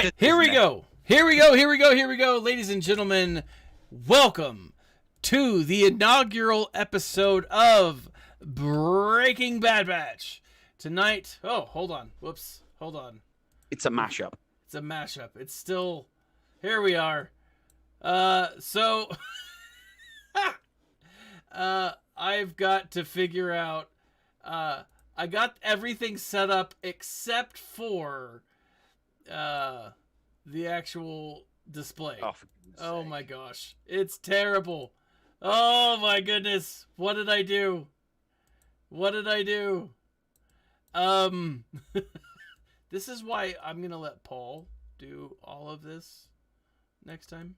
right, here we go. Here we go, ladies and gentlemen. Welcome to the inaugural episode of Breaking Bad Batch. Tonight, hold on. Whoops, hold on. It's a mashup. It's a mashup. It's still, here we are. I've got to figure out, I got everything set up except for, the actual display. Oh my gosh. It's terrible. Oh my goodness. What did I do? This is why I'm going to let Paul do all of this next time,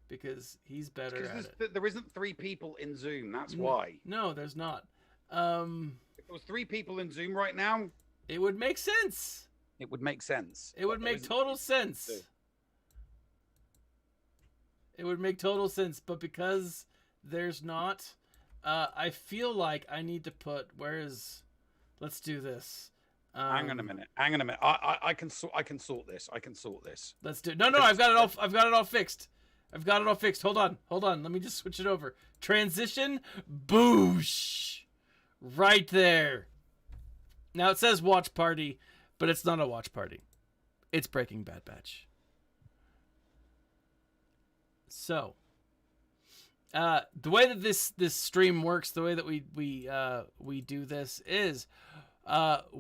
because he's better at it. There isn't 3 people in Zoom. That's why. No, there's not. If there was 3 people in Zoom right now, it would make sense. It would make sense. It would make total sense. It would make total sense, but because there's not, I feel like I need to put, let's do this. Hang on a minute. I can sort this. Let's do it. No, I've got it all fixed. Hold on. Let me just switch it over. Transition. Boosh. Right there. Now it says watch party, but it's not a watch party. It's Breaking Bad Batch. So, the way that this stream works, the way that we do this is,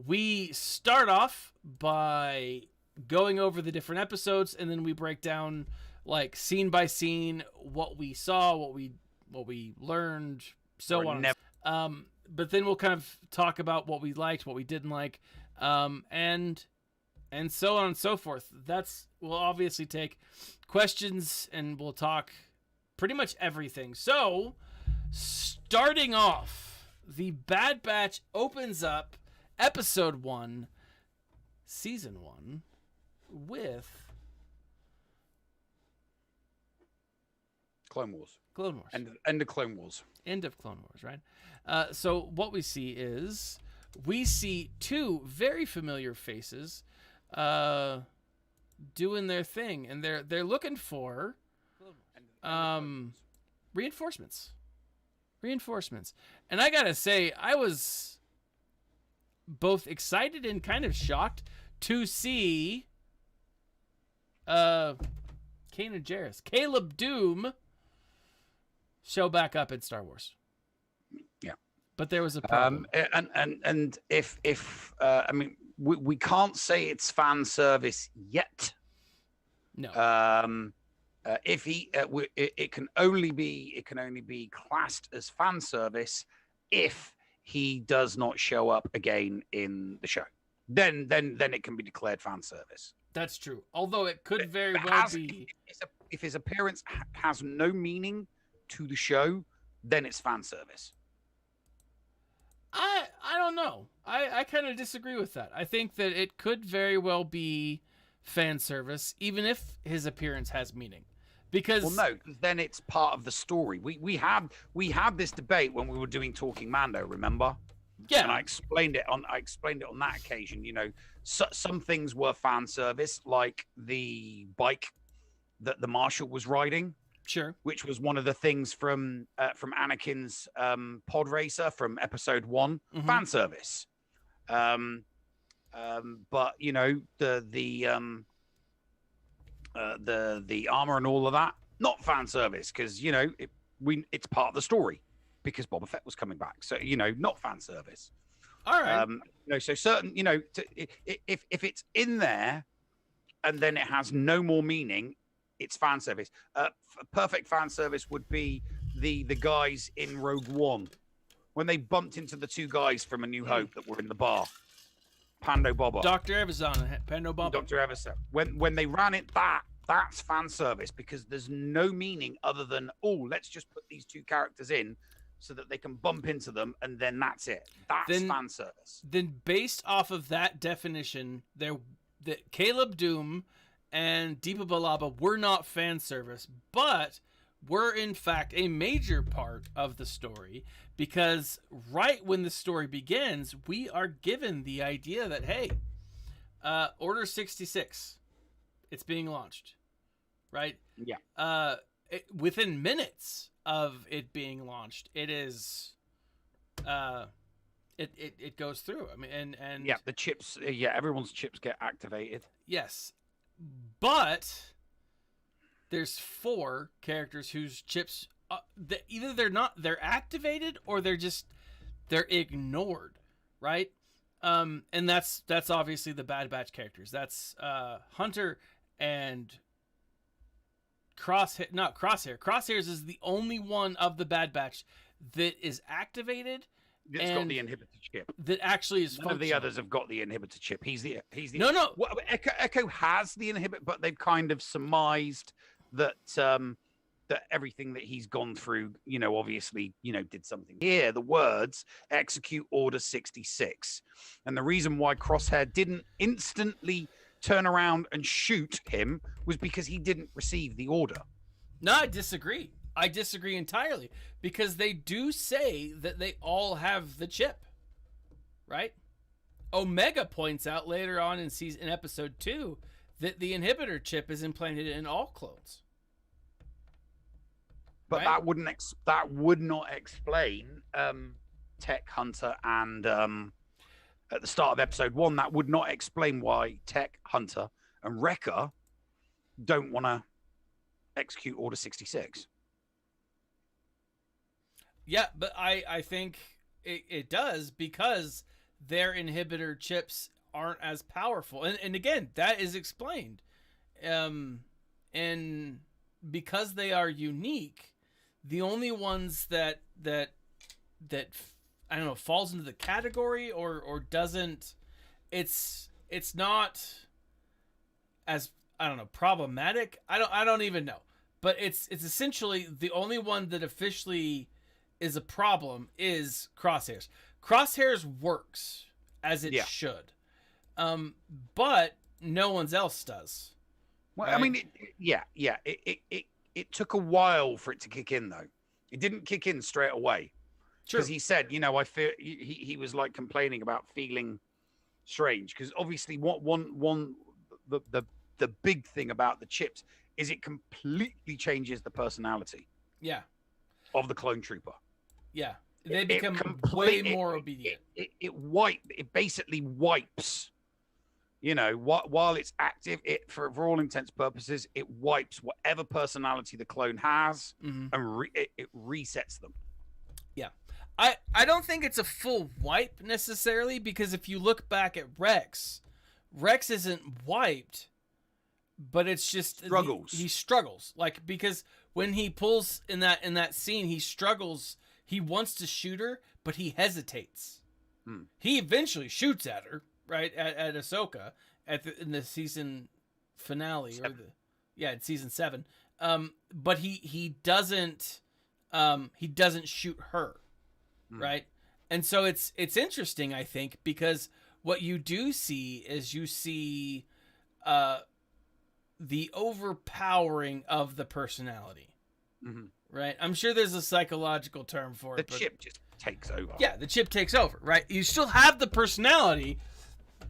we start off by going over the different episodes, and then we break down like scene by scene what we saw, what we learned, so on. But then we'll kind of talk about what we liked, what we didn't like, and so on and so forth. We'll obviously take questions and we'll talk pretty much everything. So, starting off, the Bad Batch opens up episode 1, season 1, with Clone Wars. End of Clone Wars. End of Clone Wars, right? So what we see is, we see 2 very familiar faces doing their thing, and they're looking for reinforcements. And I gotta say, I was both excited and kind of shocked to see Kanan Jarrus, Caleb Doom, show back up in Star Wars. Yeah, but there was a problem. And if I mean, we can't say it's fan service yet. No. If he, it can only be classed as fan service if he does not show up again in the show. Then it can be declared fan service. That's true. Although it could very well be. If his appearance has no meaning to the show, then it's fan service. I don't know. I kind of disagree with that. I think that it could very well be fan service, even if his appearance has meaning. Because then it's part of the story. We had this debate when we were doing Talking Mando, remember? Yeah. And I explained it on that occasion. You know, some things were fan service, like the bike that the Marshal was riding. Sure. Which was one of the things from Anakin's pod racer from episode 1, fan service. But you know, the armor and all of that, not fan service, because you know it's part of the story because Boba Fett was coming back. So you know, not fan service. All right. So certain, you know, if it's in there and then it has no more meaning, it's fan service. Perfect fan service would be the guys in Rogue One when they bumped into the 2 guys from A New Hope that were in the bar. Pando Boba. Dr. Evazan and Pando Boba. Dr. Evazan. When they ran it, that's fan service, because there's no meaning other than, let's just put these 2 characters in so that they can bump into them, and then that's it. That's fan service. Then based off of that definition, that Caleb Doom and Deepa Balaba were not fan service, but were in fact a major part of the story, because right when the story begins, we are given the idea that, hey, Order 66, It's being launched, right? Yeah. Within minutes of it being launched, it is, it goes through. I mean, and Yeah, the chips. Yeah, everyone's chips get activated. yes, but there's 4 characters whose chips, either they're activated or they're ignored, right? And that's obviously the Bad Batch characters. That's Hunter and Crosshair. Not Crosshair. Crosshairs is the only one of the Bad Batch that is activated. It's got the inhibitor chip. That actually is None of the others have got the inhibitor chip. He's the no. Well, Echo has the inhibitor, but they've kind of surmised that that everything that he's gone through, obviously, did something. Here, the words execute Order 66, and the reason why Crosshair didn't instantly turn around and shoot him was because he didn't receive the order. No, I disagree. I disagree entirely, because they do say that they all have the chip, right? Omega points out later on in episode 2 that the inhibitor chip is implanted in all clones. But right? that would not explain Tech, Hunter, and at the start of episode 1, that would not explain why Tech, Hunter, and Wrecker don't want to execute Order 66. Yeah, but I think it does, because their inhibitor chips aren't as powerful. And again, that is explained. And because they are unique, the only ones that I don't know, falls into the category or doesn't, it's not as, I don't know, problematic. I don't even know. But it's essentially the only one that officially is a problem is Crosshairs. Crosshairs works as it should. But no one else does. Well, right? I mean, it took a while for it to kick in, though. It didn't kick in straight away. Because he said, I feel he was like complaining about feeling strange. Because obviously, the big thing about the chips is it completely changes the personality. Yeah. Of the clone trooper. Yeah, they become way more obedient. It basically wipes. While it's active, for all intents and purposes, it wipes whatever personality the clone has, and it resets them. Yeah, I don't think it's a full wipe necessarily, because if you look back at Rex isn't wiped, but it's just struggles. He struggles, like, because when he pulls in that scene, he struggles. He wants to shoot her, but he hesitates. He eventually shoots at her, right, at Ahsoka in the season finale, in season 7. But he doesn't shoot her, right? And so it's interesting, I think, because what you do see is the overpowering of the personality. Right? I'm sure there's a psychological term for it. The chip just takes over. Yeah, the chip takes over, right? You still have the personality,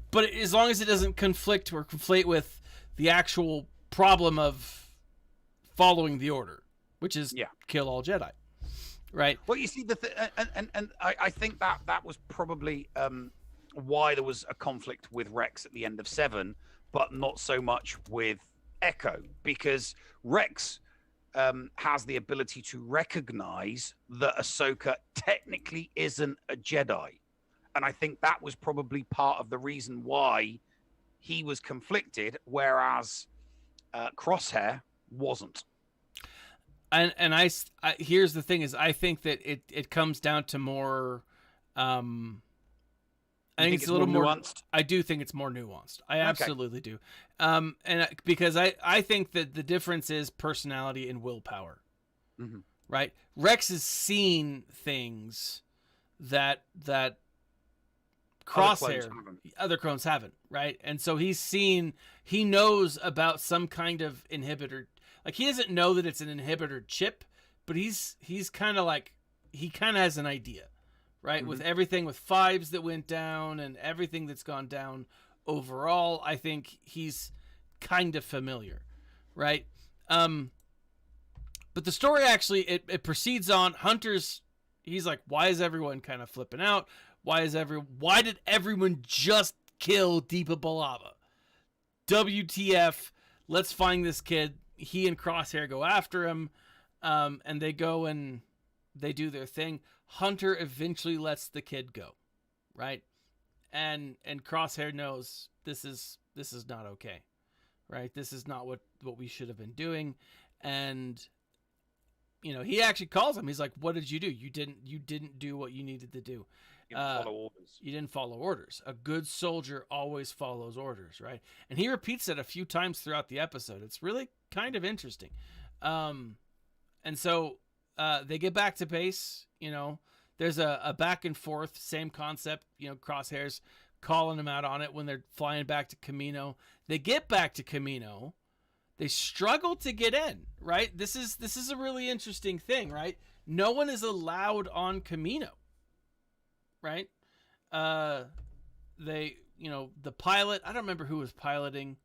but as long as it doesn't conflict or conflate with the actual problem of following the order, which is kill all Jedi, right? Well, you see, and I think that was probably why there was a conflict with Rex at the end of 7, but not so much with Echo, because Rex has the ability to recognize that Ahsoka technically isn't a Jedi. And I think that was probably part of the reason why he was conflicted, whereas Crosshair wasn't. And I here's the thing is, I think that it comes down to more, I think it's a little more nuanced. I do think it's more nuanced. I absolutely do. And because I think that the difference is personality and willpower. Right? Rex has seen things that Crosshair other clones haven't, right? And so he knows about some kind of inhibitor. Like, he doesn't know that it's an inhibitor chip, but he's kind of like, he kind of has an idea. Right, with everything with Fives that went down and everything that's gone down overall, I think he's kind of familiar, right? But the story actually it proceeds on. He's like, why is everyone kind of flipping out? Why did everyone just kill Deepa Balava? WTF? Let's find this kid. He and Crosshair go after him, and they go and they do their thing. Hunter eventually lets the kid go, right? And Crosshair knows this is not okay, right? This is not what we should have been doing, and he actually calls him. He's like, "What did you do? You didn't do what you needed to do. You didn't follow orders. You didn't follow orders. A good soldier always follows orders, right?" And he repeats it a few times throughout the episode. It's really kind of interesting. And so they get back to base. There's a back and forth, same concept. Crosshairs calling him out on it when they're flying back to Kamino. They get back to Kamino. They struggle to get in, right? This is a really interesting thing, right? No one is allowed on Kamino, right? The pilot, I don't remember who was piloting.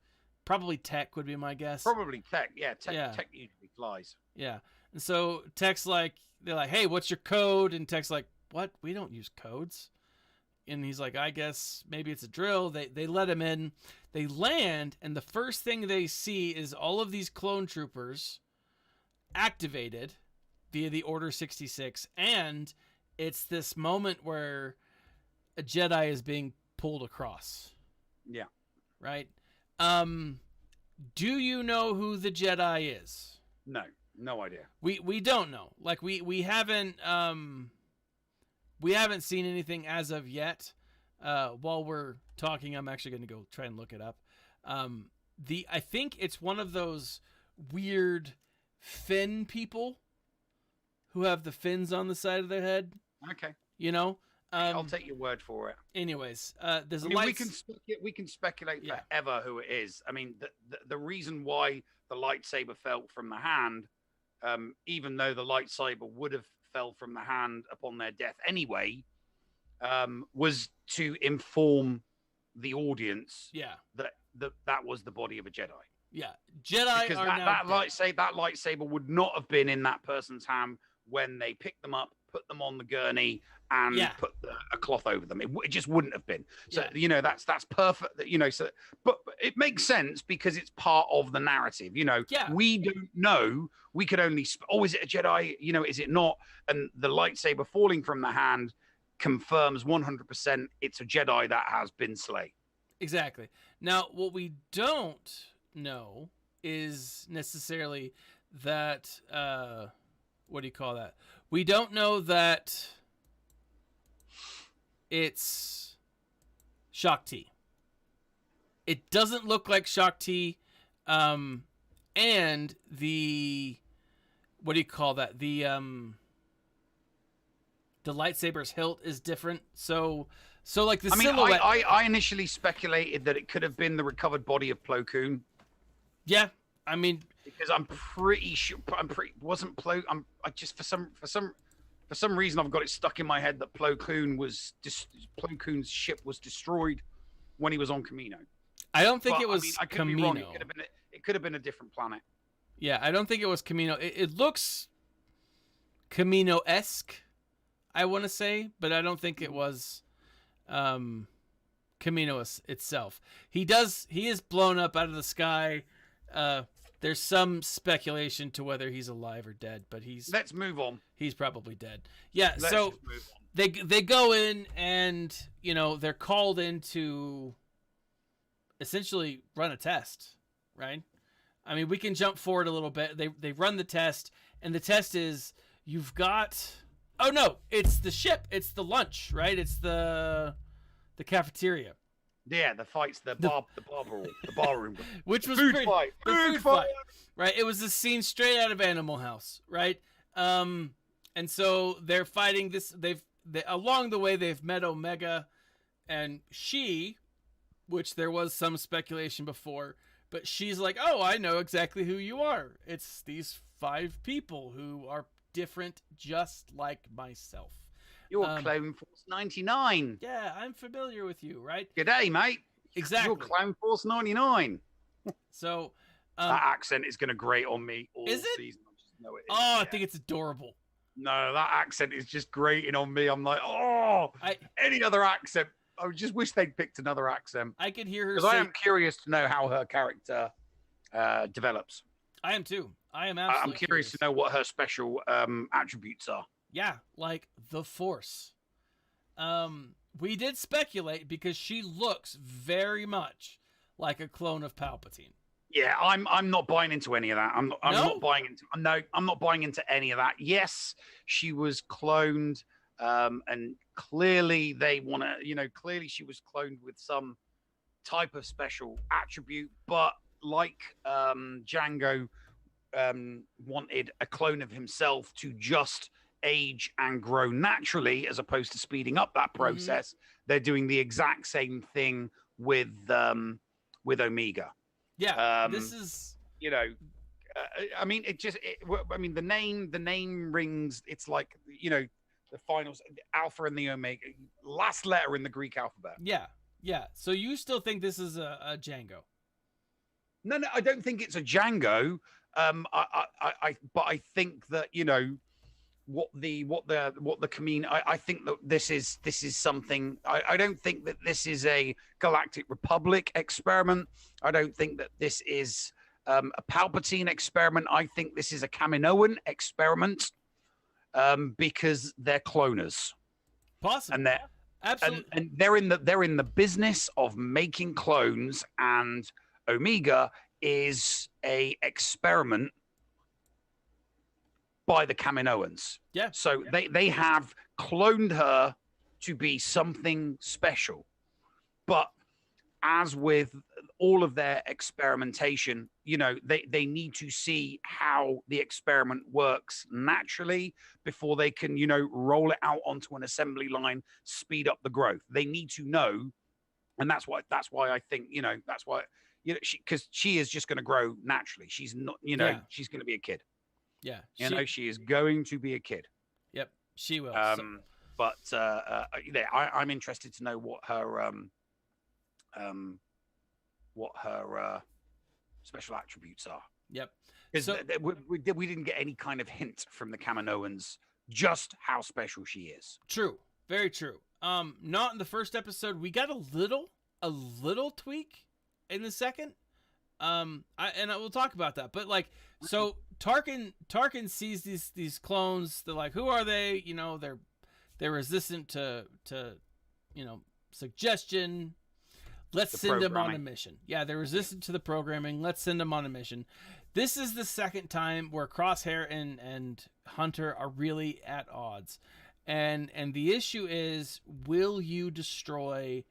Probably Tech would be my guess. Probably Tech, yeah. Tech usually flies. Yeah. And so Tech's like, they're like, "Hey, what's your code?" And Tech's like, "What? We don't use codes." And he's like, "I guess maybe it's a drill." They let him in. They land, and the first thing they see is all of these clone troopers activated via the Order 66, and it's this moment where a Jedi is being pulled across. Yeah. Right? Do you know who the Jedi is? No idea. We don't know. Like we haven't seen anything as of yet. While we're talking, I'm actually going to go try and look it up. I think it's one of those weird fin people who have the fins on the side of their head. Okay. I'll take your word for it. Anyways, there's we can speculate forever who it is. I mean, the reason why the lightsaber fell from the hand, even though the lightsaber would have fell from the hand upon their death anyway, was to inform the audience that was the body of a Jedi. Yeah, Jedi because are that lightsaber would not have been in that person's hand when they picked them up, put them on the gurney, and put a cloth over them. It just wouldn't have been. So that's perfect. But it makes sense because it's part of the narrative. We don't know. We could only. Is it a Jedi? Is it not? And the lightsaber falling from the hand confirms 100% it's a Jedi that has been slain. Exactly. Now, what we don't know is necessarily that. What do you call that? We don't know that it's Shaak Ti. It doesn't look like Shaak Ti. And the, what do you call that? The lightsaber's hilt is different. So like the silhouette. I initially speculated that it could have been the recovered body of Plo Koon. Yeah, I mean, because I'm pretty sure wasn't Plo. I just for some reason I've got it stuck in my head that Plo Koon's ship was destroyed when he was on Kamino. I don't think it was I could Kamino. be wrong. It could have been a different planet. Yeah, I don't think it was Kamino. It looks Kamino-esque, I want to say, but I don't think it was Kamino itself. He is blown up out of the sky. There's some speculation to whether he's alive or dead, but let's move on. He's probably dead. Yeah, so they go in and they're called in to essentially run a test, right? I mean, we can jump forward a little bit. They run the test, and the test is you've got. Oh no, it's the ship. It's the lunch, right? It's the cafeteria. Yeah, the fights, the bar room, which was food fight, right? It was a scene straight out of Animal House, right? And so they're fighting this. Along the way they've met Omega, and she, which there was some speculation before, but she's like, "Oh, I know exactly who you are. It's these 5 people who are different, just like myself." You're Clone Force 99. Yeah, I'm familiar with you, right? G'day, mate. Exactly. You're Clone Force 99. So, That accent is going to grate on me all is it? season. I just know it is. Oh, I Yeah. think it's adorable. No, that accent is just grating on me. I'm like, oh, any other accent. I just wish they'd picked another accent. I could hear her Because say. I am curious to know how her character develops. I am too. I am absolutely I'm curious to know what her special attributes are. Yeah, like the Force. We did speculate because she looks very much like a clone of Palpatine. Yeah, I'm not buying into any of that. I'm No? not buying into. No, I'm not buying into any of that. Yes, she was cloned, and clearly they want to. Clearly she was cloned with some type of special attribute. But like Django wanted a clone of himself to just age and grow naturally, as opposed to speeding up that process. They're doing the exact same thing with Omega. Yeah, this is. I mean, the name rings. It's like the finals, Alpha and the Omega, last letter in the Greek alphabet. Yeah. So you still think this is a Django? No, I don't think it's a Django. But I think that what the community. I think that this is something. I don't think that this is a Galactic Republic experiment. I don't think that this is a Palpatine experiment. I think this is a Kaminoan experiment, because they're cloners. Possibly. And they're absolutely, and they're in the business of making clones, and Omega is a experiment by the Kaminoans. Yeah. So they have cloned her to be something special. But as with all of their experimentation, they need to see how the experiment works naturally before they can, roll it out onto an assembly line, speed up the growth. They need to know. And that's why I think, that's why, because she is just going to grow naturally. She's not, she's going to be a kid. Yeah. She is going to be a kid. Yep, she will. But I'm interested to know what her special attributes are. Yep. Because we didn't get any kind of hint from the Kaminoans just how special she is. True. Very true. Not in the first episode. We got a little tweak in the second. We'll talk about that. But so Tarkin sees these clones. They're like, who are they? They're resistant to suggestion. Let's send them on a mission. Yeah, they're resistant to the programming. Let's send them on a mission. This is the second time where Crosshair and Hunter are really at odds. And the issue is, will you destroy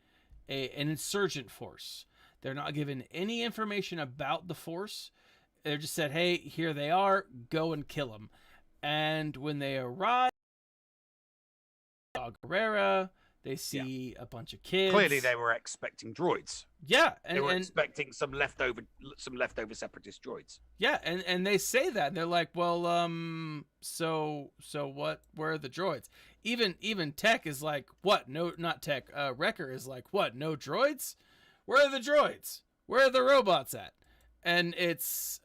an insurgent force? They're not given any information about the force. They're just said, hey, here they are. Go and kill them. And when they arrive, Saw Gerrera, they see a bunch of kids. Clearly, they were expecting droids. Yeah, they were expecting some leftover separatist droids. Yeah, and they say that they're like, well, so what? Where are the droids? Even Tech is like, what? No, not Tech. Wrecker is like, what? No droids? Where are the droids? Where are the robots at? And it's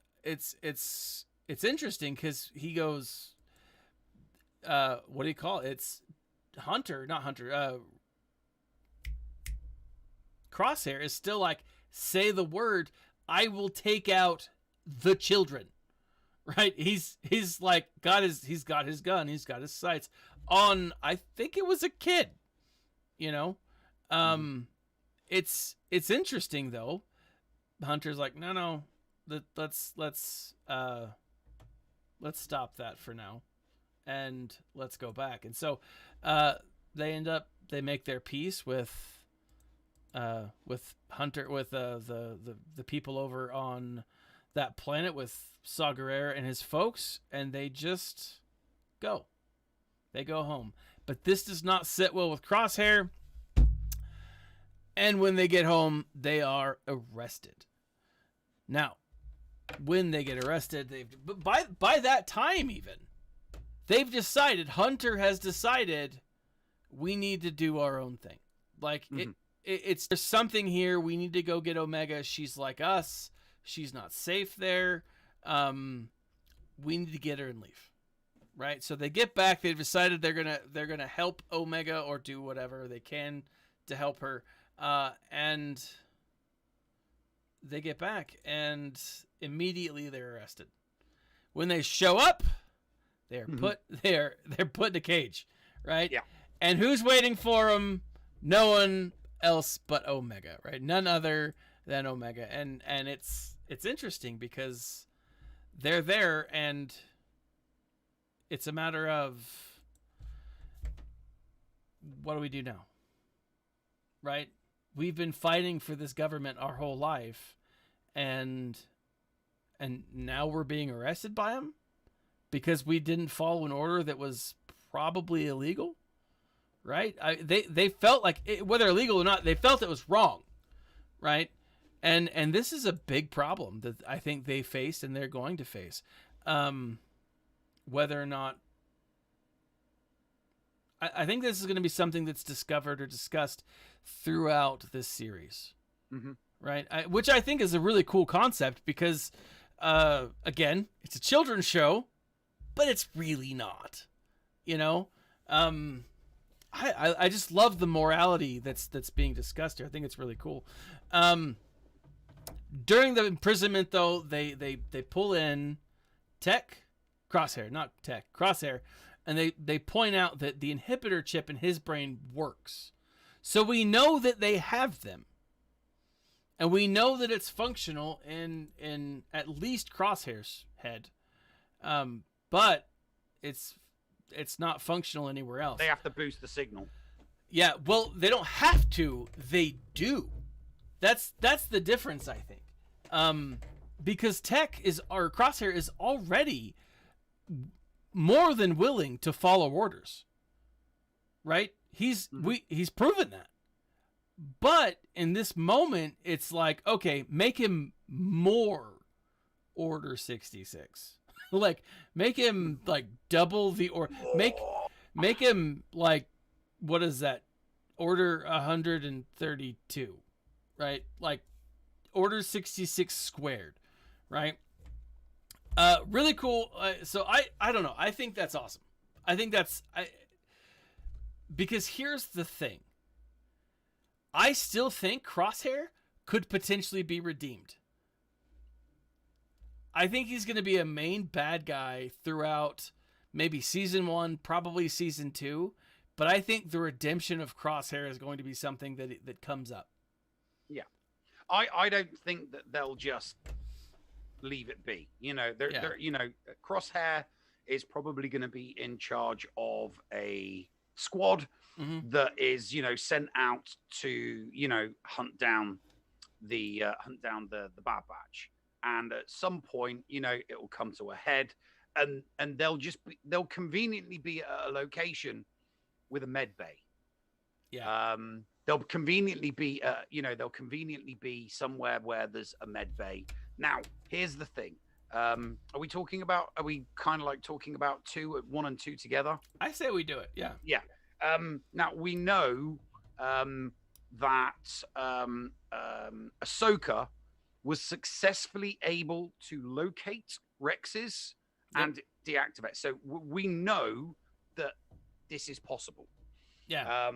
interesting because he goes, what do you call it? It's not Hunter. Crosshair is still like, say the word, I will take out the children. Right? He's like he's got his gun, he's got his sights on, I think it was a kid. It's interesting though. Hunter's like, no, let's stop that for now, and let's go back. And so they make their peace with Hunter, with the people over on that planet, with Saw Gerrera and his folks, and they just go. They go home. But this does not sit well with Crosshair. And when they get home, they are arrested. Now, when they get arrested, by that time even, they've decided, Hunter has decided, we need to do our own thing. Like, there's something here. We need to go get Omega. She's like us. She's not safe there. We need to get her and leave. Right? So they get back. They've decided they're gonna help Omega or do whatever they can to help her. And they get back, and immediately they're arrested. When they show up, they're put they're put in a cage, right? Yeah. And who's waiting for them? No one else but Omega, right? None other than Omega. And it's interesting because they're there, and it's a matter of what do we do now? Right? We've been fighting for this government our whole life, and now we're being arrested by them because we didn't follow an order that was probably illegal, right? They felt like whether illegal or not, they felt it was wrong, right? And this is a big problem that I think they faced and they're going to face, whether or not. I think this is going to be something that's discovered or discussed throughout this series, right? Which I think is a really cool concept because, again, it's a children's show, but it's really not, you know? I just love the morality that's being discussed here. I think it's really cool. During the imprisonment, though, they pull in Crosshair, and they point out that the inhibitor chip in his brain works. So we know that they have them. And we know that it's functional in at least Crosshair's head. But it's not functional anywhere else. They have to boost the signal. Yeah, well, they don't have to. They do. That's the difference, I think. Because Crosshair is already more than willing to follow orders. Right? He's proven that. But in this moment, it's like, okay, make him more Order 66. Like, make him like double the make him like, what is that? Order 132, right? Like Order 66 squared, right? Really cool. So I don't know. I think that's awesome. I think because here's the thing. I still think Crosshair could potentially be redeemed. I think he's going to be a main bad guy throughout maybe season 1, probably season 2. But I think the redemption of Crosshair is going to be something that comes up. Yeah. I don't think that they'll just leave it be. You know, Crosshair is probably going to be in charge of a squad that is, sent out to, hunt down the Bad Batch. And at some point, it will come to a head, and they'll conveniently be at a location with a med bay. Yeah. They'll conveniently be, somewhere where there's a med bay. Now, here's the thing. Are we kind of like talking about 1 and 2 together? I say we do it. Yeah. Yeah. Now we know that Ahsoka was successfully able to locate Rex's and deactivate. So we know that this is possible. Yeah.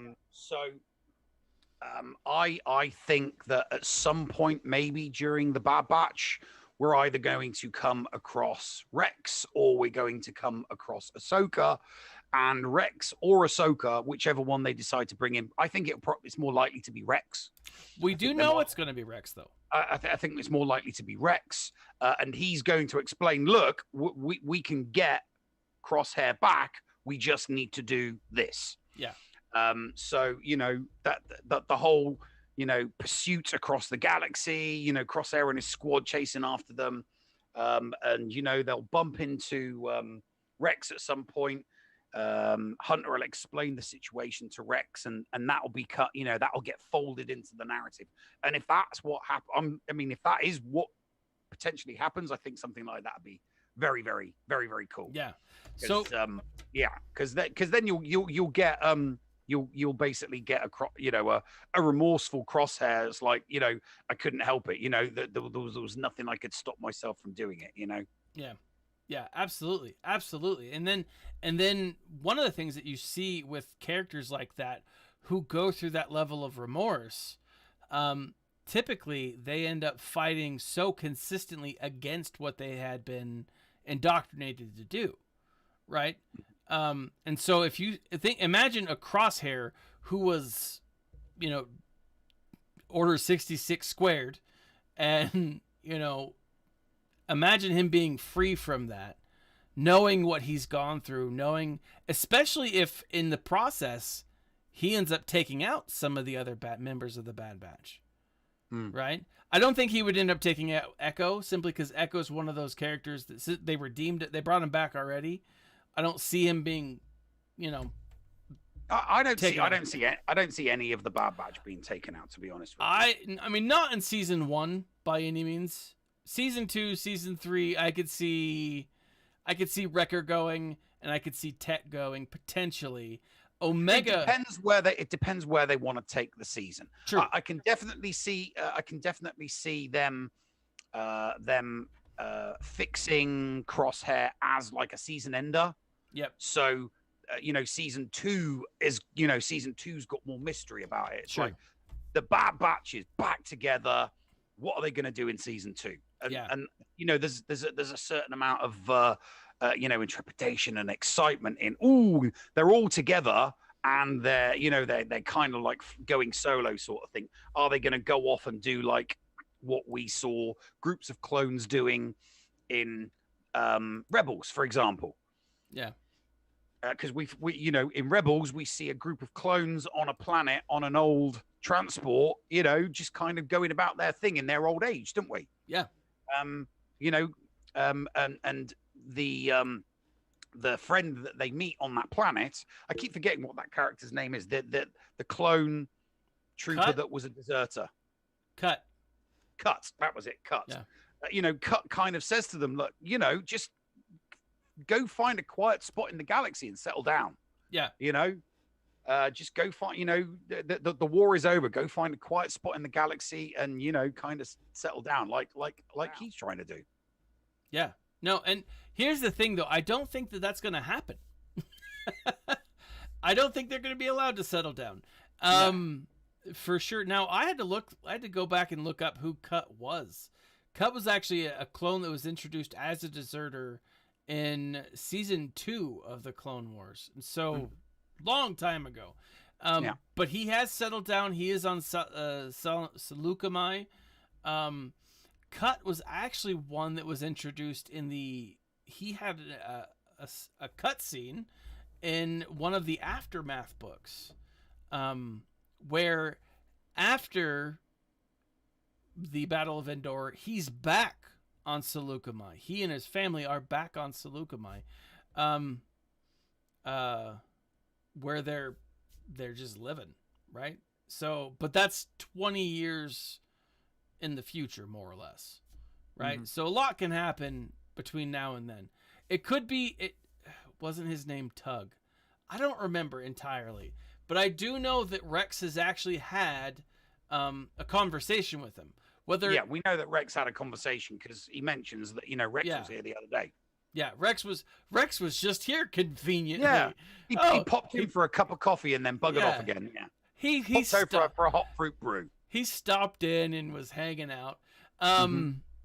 I think that at some point, maybe during the Bad Batch, we're either going to come across Rex or we're going to come across Ahsoka. And Rex or Ahsoka, whichever one they decide to bring in, I think it's more likely to be Rex. We do know it's going to be Rex, though. I think it's more likely to be Rex. And he's going to explain, look, we can get Crosshair back. We just need to do this. Yeah. So, that the whole, pursuit across the galaxy, Crosshair and his squad chasing after them. And, they'll bump into Rex at some point. Hunter will explain the situation to Rex, and that'll be cut. That'll get folded into the narrative. And if that's what happens, if that is what potentially happens, I think something like that would be very, very, very, very cool. Yeah. So because then you'll get you'll basically get a remorseful Crosshair. It's like, I couldn't help it. There was nothing I could stop myself from doing it. Yeah. Yeah, absolutely. Absolutely. And then one of the things that you see with characters like that who go through that level of remorse, typically they end up fighting so consistently against what they had been indoctrinated to do. Right. And so if you imagine a Crosshair who was, Order 66 squared, and, imagine him being free from that, knowing what he's gone through, knowing, especially if in the process he ends up taking out some of the other members of the Bad Batch, right? I don't think he would end up taking out Echo, simply because Echo is one of those characters that they redeemed it. They brought him back already. I don't see him being, I don't see any of the Bad Batch being taken out, to be honest with you. I mean, not in season 1 by any means. Season 2, season 3, I could see Wrecker going, and I could see Tech going potentially. Omega. It depends where they want to take the season. True. I can definitely see them fixing Crosshair as like a season ender. Yep. So season 2 is season 2's got more mystery about it. It's sure. Like the Bad Batch is back together. What are they going to do in season 2? And there's a certain amount of intrepidation and excitement in, they're all together and they're kind of like going solo sort of thing. Are they going to go off and do like what we saw groups of clones doing in Rebels, for example? Yeah. Because in Rebels we see a group of clones on a planet on an old transport, just kind of going about their thing in their old age, don't we? Yeah. And the friend that they meet on that planet, I keep forgetting what that character's name is. The clone trooper Cut? that was a deserter. Cut. That was it. Cut. Yeah. Cut kind of says to them, look, just go find a quiet spot in the galaxy and settle down. Yeah. Just go find, the war is over. Go find a quiet spot in the galaxy and, kind of settle down like he's trying to do. Yeah. No, and here's the thing, though. I don't think that that's going to happen. I don't think they're going to be allowed to settle down. For sure. Now, I had to go back and look up who Cut was. Cut was actually a clone that was introduced as a deserter in season 2 of the Clone Wars. And so, long time ago. But he has settled down. He is on Seleucami. Cut was actually one that was introduced he had a cut scene in one of the Aftermath books, where after the Battle of Endor, he's back on Seleucami. He and his family are back on Seleucami, where they're just living, right? So, but that's 20 years in the future, more or less, right? Mm-hmm. So a lot can happen between now and then. It could be, it wasn't his name Tug. I don't remember entirely, but I do know that Rex has actually had a conversation with him. We know that Rex had a conversation because he mentions that, Rex was here the other day. Yeah, Rex was just here conveniently. Yeah, he popped in for a cup of coffee and then buggered off again. Yeah, he stopped for a hot fruit brew. He stopped in and was hanging out.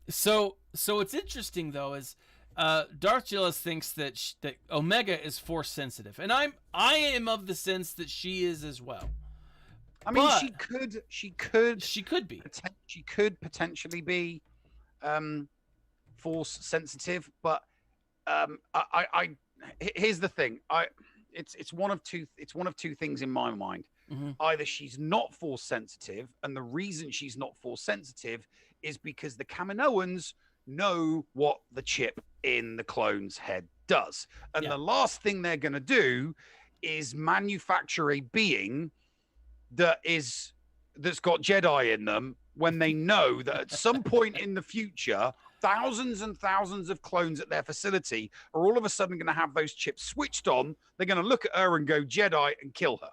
So what's interesting though is Darth Gillis thinks that Omega is Force sensitive, and I am of the sense that she is as well. I mean, she could be. She could potentially be Force sensitive, but here's the thing. It's one of two things in my mind. Mm-hmm. Either she's not Force sensitive, and the reason she's not Force sensitive is because the Kaminoans know what the chip in the clone's head does, and the last thing they're going to do is manufacture a being that's got Jedi in them when they know that at some point in the future, thousands and thousands of clones at their facility are all of a sudden going to have those chips switched on. They're going to look at her and go Jedi and kill her.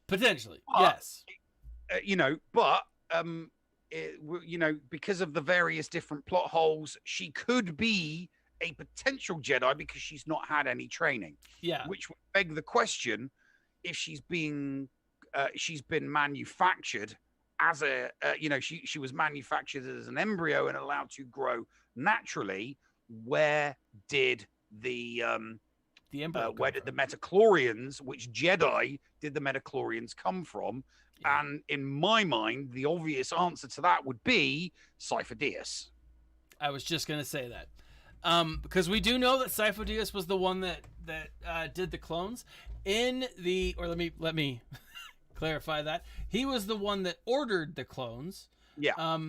Potentially, But, yes. But because of the various different plot holes, she could be a potential Jedi because she's not had any training. Yeah. Which would beg the question: if she's been manufactured as she was manufactured as an embryo and allowed to grow naturally. Where did the embryo where did the Metachlorians, which Jedi did the Metachlorians come from? Yeah. And in my mind, the obvious answer to that would be Cypher Dyas. I was just going to say that. Because we do know that Cypher Dyas was the one that did the clones. Let me clarify that. He was the one that ordered the clones. Yeah.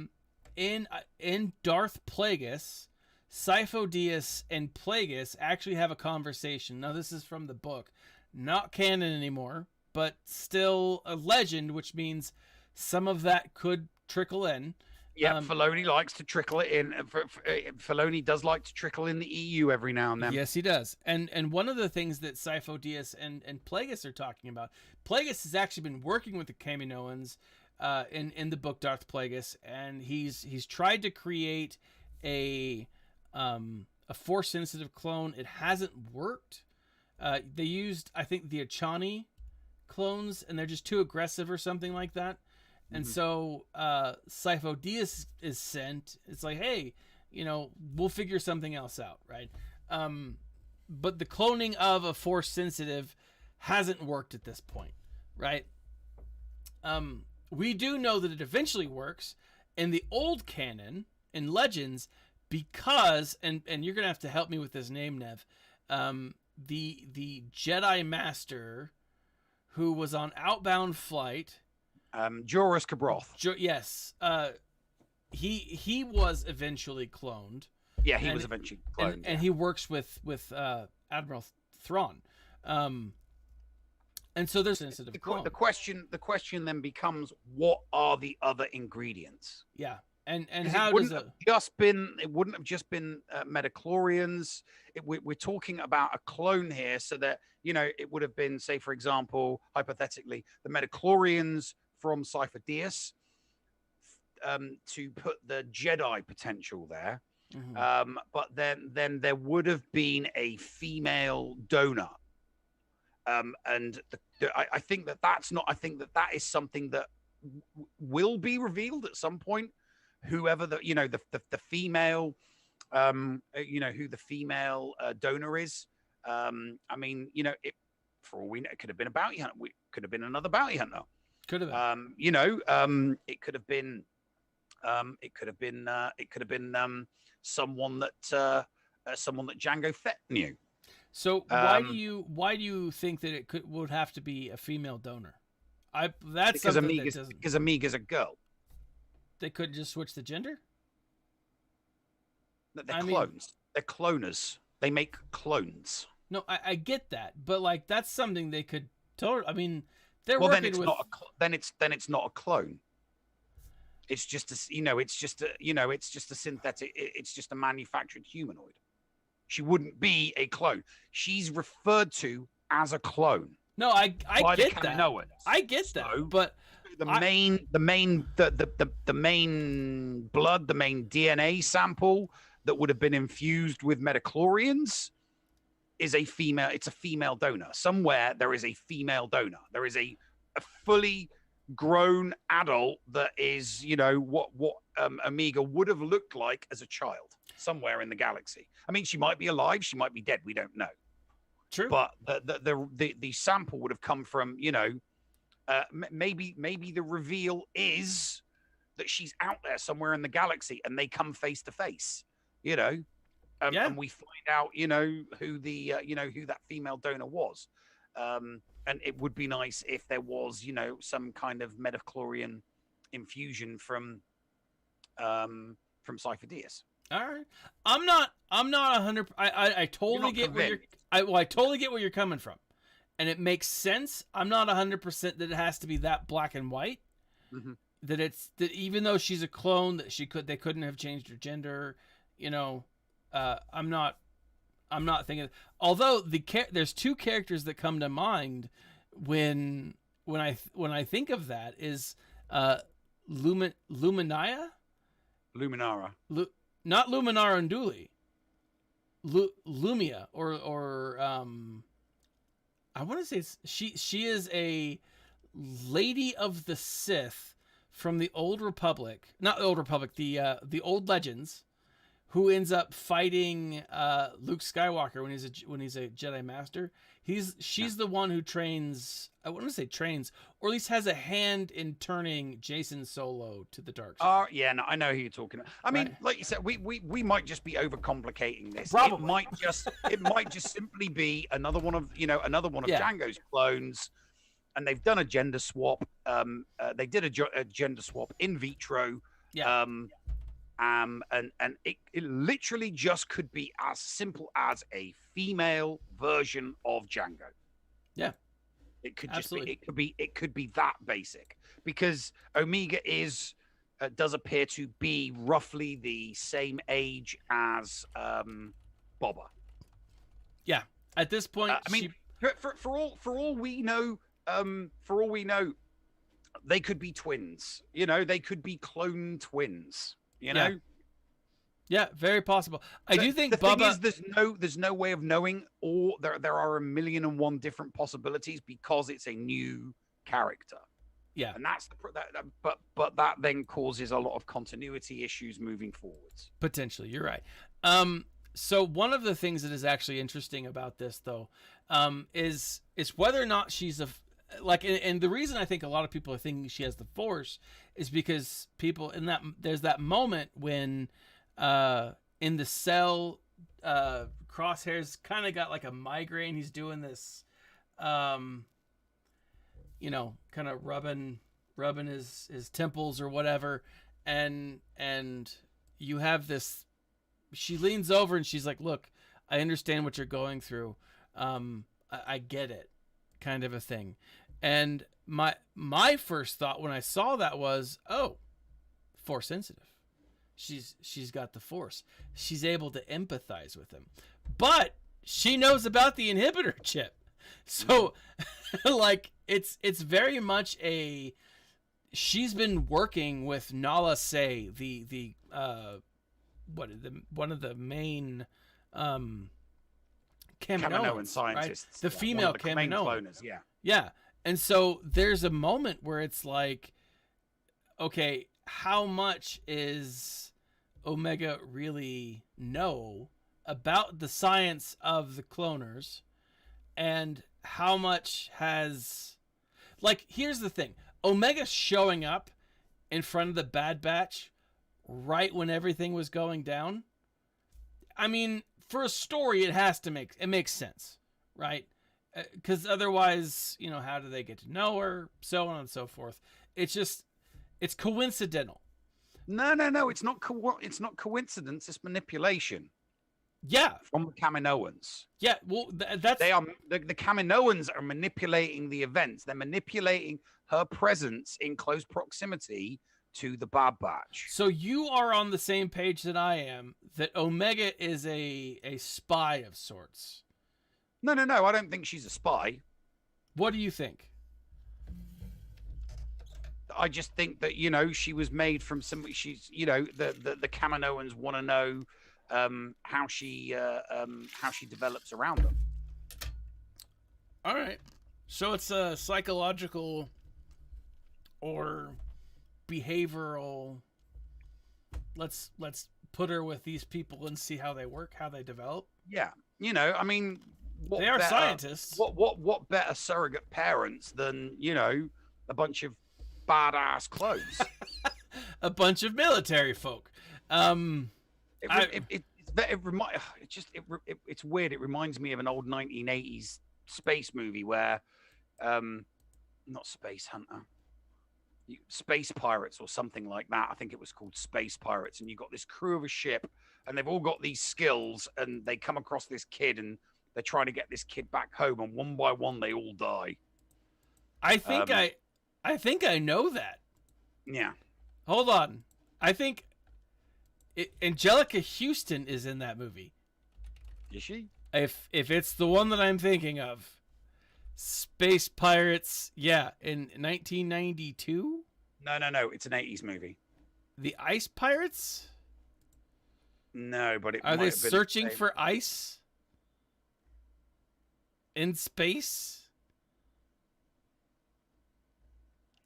In Darth Plagueis, Cypher Dyas and Plagueis actually have a conversation. Now, this is from the book. Not canon anymore, but still a legend, which means some of that could trickle in. Yeah, Filoni likes to trickle it in. Filoni does like to trickle in the EU every now and then. Yes, he does. And one of the things that Cypher Dyas and Plagueis are talking about, Plagueis has actually been working with the Kaminoans in the book Darth Plagueis, and he's tried to create a Force sensitive clone. It hasn't worked. They used, I think, the Achani clones, and they're just too aggressive or something like that. And so Cypher Dyas is sent. It's like, hey, we'll figure something else out, right? But the cloning of a Force sensitive hasn't worked at this point, right? We do know that it eventually works in the old canon, in Legends, because, and you're going to have to help me with this name, Nev, the Jedi Master who was on outbound flight... Joruus C'Baoth. Yes. He was eventually cloned. Yeah, he was eventually cloned. And he works with Admiral Thrawn. And so there's the question then becomes, what are the other ingredients? Yeah. And how does it wouldn't have just been Metachlorians. We're talking about a clone here, so that it would have been, say, for example, hypothetically, the Metachlorians from Cypher Dyas, to put the Jedi potential there. But then there would have been a female donor. And I think that's not. I think that is something that will be revealed at some point. Whoever the female, who the female donor is. I mean, for all we know, it could have been a bounty hunter. It could have been another bounty hunter. Could have been. It could have been. It could have been someone that Jango Fett knew. So why do you think that it would have to be a female donor? Because Omega's a girl. They couldn't just switch the gender? They're clones. They're cloners. They make clones. No, I get that, but that's something they could totally. I mean, they're well. Working Then it's with... not. Then it's not a clone. It's just it's just a synthetic. It's just a manufactured humanoid. She wouldn't be a clone. She's referred to as a clone. No, I get that. I get that, but the main blood, the main DNA sample that would have been infused with Metachlorians is a female. It's a female donor. Somewhere there is a female donor. There is a fully grown adult that is, what Omega would have looked like as a child somewhere in the galaxy. I mean, she might be alive. She might be dead. We don't know. True. But the sample would have come from, maybe the reveal is that she's out there somewhere in the galaxy and they come face to face, and we find out, who that female donor was. And it would be nice if there was, some kind of Metachlorian infusion from Cypher Dyas. All right. I'm not 100. I totally get where I totally get where you're coming from, and it makes sense. I'm not 100% that it has to be that black and white. Mm-hmm. That even though she's a clone, that they couldn't have changed her gender. I'm not thinking. Although there's two characters that come to mind when when I think of that is Luminaya, Luminara. not Luminara Unduli, Lumia or I want to say she is a lady of the Sith from the Old Republic, not the Old Republic, the Old Legends, who ends up fighting Luke Skywalker when he's a Jedi Master. She's the one who trains. I want to say trains, or at least has a hand in turning Jason Solo to the dark side. Yeah, no, I know who you're talking about. I mean, Right. like you said, we might just be overcomplicating this. Probably. It might just simply be another one of Yeah. Django's clones, and they've done a gender swap. They did a gender swap in vitro. Yeah. And it literally just could be as simple as a female version of Django. Yeah. It could just Absolutely. be. It could be that basic, because Omega does appear to be roughly the same age as Boba. Yeah. At this point, I mean, for all we know, they could be twins. They could be clone twins. Yeah, very possible. I do think the thing Bubba. is, there's no way of knowing, or there are 1,000,001 different possibilities because it's a new character. Yeah. And that's but that then causes a lot of continuity issues moving forwards. Potentially, you're right. So one of the things that is actually interesting about this, though, is whether or not she's and the reason I think a lot of people are thinking she has the Force is because there's that moment when in the cell, Crosshair's kind of got like a migraine. He's doing this, kind of rubbing his temples or whatever, and you have this. She leans over and she's like, "Look, I understand what you're going through. I get it," kind of a thing. And my first thought when I saw that was, "Oh, Force sensitive. She's got the Force. She's able to empathize with him, but she knows about the inhibitor chip." So, like, it's very much she's been working with Nala Se, one of the main Kaminoan scientists, right? The female main Kaminoan. cloners, yeah. Yeah. And so there's a moment where it's like, okay, how much is Omega really know about the science of the cloners, and how much has, like, here's the thing. Omega showing up in front of the Bad Batch right when everything was going down. I mean, for a story, it makes sense, right? Because otherwise, how do they get to know her? So on and so forth. It's coincidental. No. It's not coincidence. It's manipulation. Yeah. From the Kaminoans. Yeah. Well, that's the Kaminoans are manipulating the events. They're manipulating her presence in close proximity to the Bad Batch. So you are on the same page that I am, that Omega is a spy of sorts. No. I don't think she's a spy. What do you think? I just think that, she was made from somebody. She's, the Kaminoans want to know how she develops around them. All right. So it's a psychological or behavioral. Let's put her with these people and see how they work, how they develop. Yeah. I mean, they are scientists. What better surrogate parents than, a bunch of badass clones? A bunch of military folk. It's weird. It reminds me of an old 1980s space movie where, not Space Hunter, Space Pirates or something like that. I think it was called Space Pirates. And you got this crew of a ship, and they've all got these skills, and they come across this kid, and they're trying to get this kid back home, and one by one they all die. I think I know that. Yeah. Hold on. I think Angelica Houston is in that movie. Is she? If it's the one that I'm thinking of, Space Pirates, yeah, in 1992. No. It's an 80s movie. The Ice Pirates? No, but it Are might they have been the searching same. for ice in space?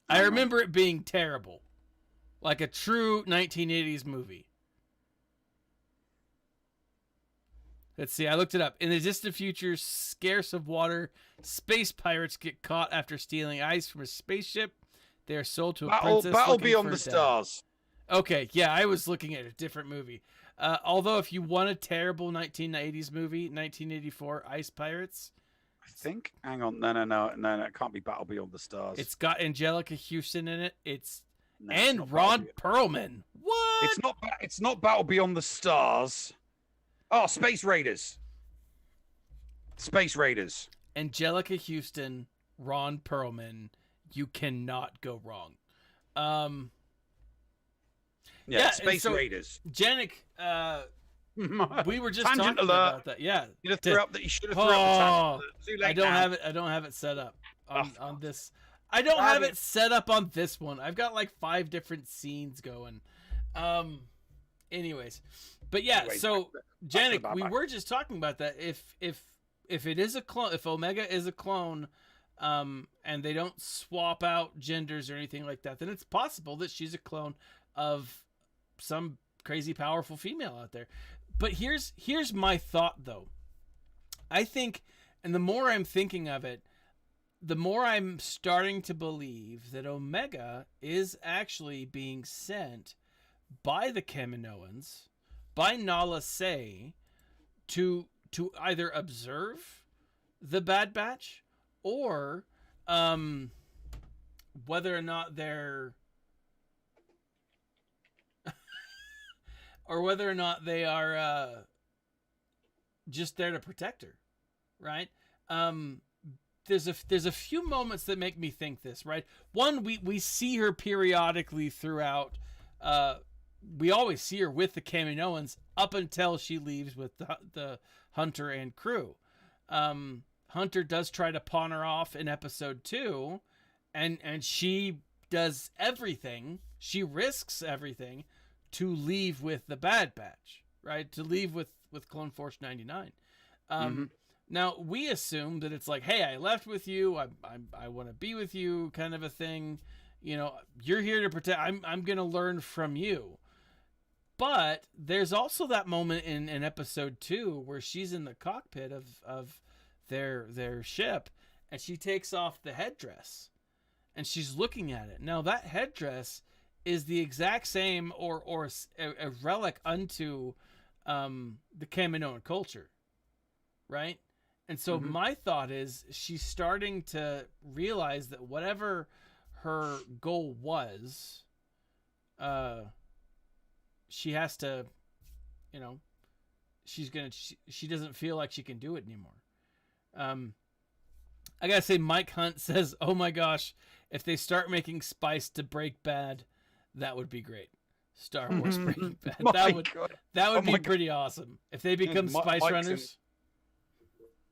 I Hang on. remember it being terrible. Like a true 1980s movie. Let's see, I looked it up. In the distant future, scarce of water, space pirates get caught after stealing ice from a spaceship. They are sold to a princess Battle looking Beyond for the a dad. Stars. Okay, yeah, I was looking at a different movie. Although, if you want a terrible 1980s movie, 1984, Ice Pirates, I think. Hang on. No. It can't be Battle Beyond the Stars. it's got Angelica Houston in it. No, it's And not Ron Battle Perlman. What? Beyond- It's not Battle Beyond the Stars. Oh, Space Raiders. Space Raiders. Angelica Houston, Ron Perlman. You cannot go wrong. Yeah, and Space so- Raiders. Janik, we were just Tangent talking alert. about that. Yeah, You should have threw up the too late I don't now. have it. I don't have it set up on, Oh, on this. I don't have Damn it set up on this one. I've got like 5 different scenes going. Anyways, but yeah. Anyways, So back to Janik, the we back. were just talking about that. If it is a clone, if Omega is a clone, and they don't swap out genders or anything like that, then it's possible that she's a clone of some crazy powerful female out there. But here's my thought though. I think, and the more I'm thinking of it, the more I'm starting to believe that Omega is actually being sent by the Kaminoans, by Nala Se, to either observe the Bad Batch or whether or not they're or whether or not they are just there to protect her, right? There's a few moments that make me think this, right? One, we see her periodically throughout. We always see her with the Kaminoans up until she leaves with the Hunter and crew. Hunter does try to pawn her off in episode 2, and she does everything. She risks everything to leave with the Bad Batch, right? To leave with Clone Force 99. Now we assume that it's like, hey, I left with you. I want to be with you, kind of a thing. You know, you're here to protect. I'm gonna learn from you. But there's also that moment in episode 2 where she's in the cockpit of their ship, and she takes off the headdress, and she's looking at it. Now that headdress is the exact same or a relic unto the Kaminoan culture, right? And so my thought is she's starting to realize that whatever her goal was, she has to, you know, she doesn't feel like she can do it anymore. I gotta say, Mike Hunt says, "Oh my gosh, if they start making spice to break bad, that would be great." Star Wars Breaking Bad. That would be pretty awesome if they become spice Mike's runners. I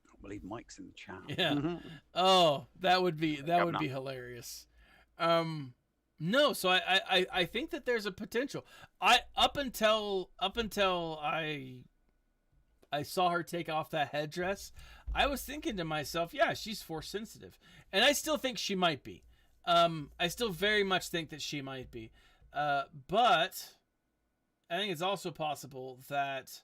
can't believe Mike's in the chat. Yeah. Oh, that would be hilarious. No, so I think that there's a potential. Up until I saw her take off that headdress, I was thinking to myself, yeah, she's Force sensitive, and I still think she might be. I still very much think that she might be, but I think it's also possible that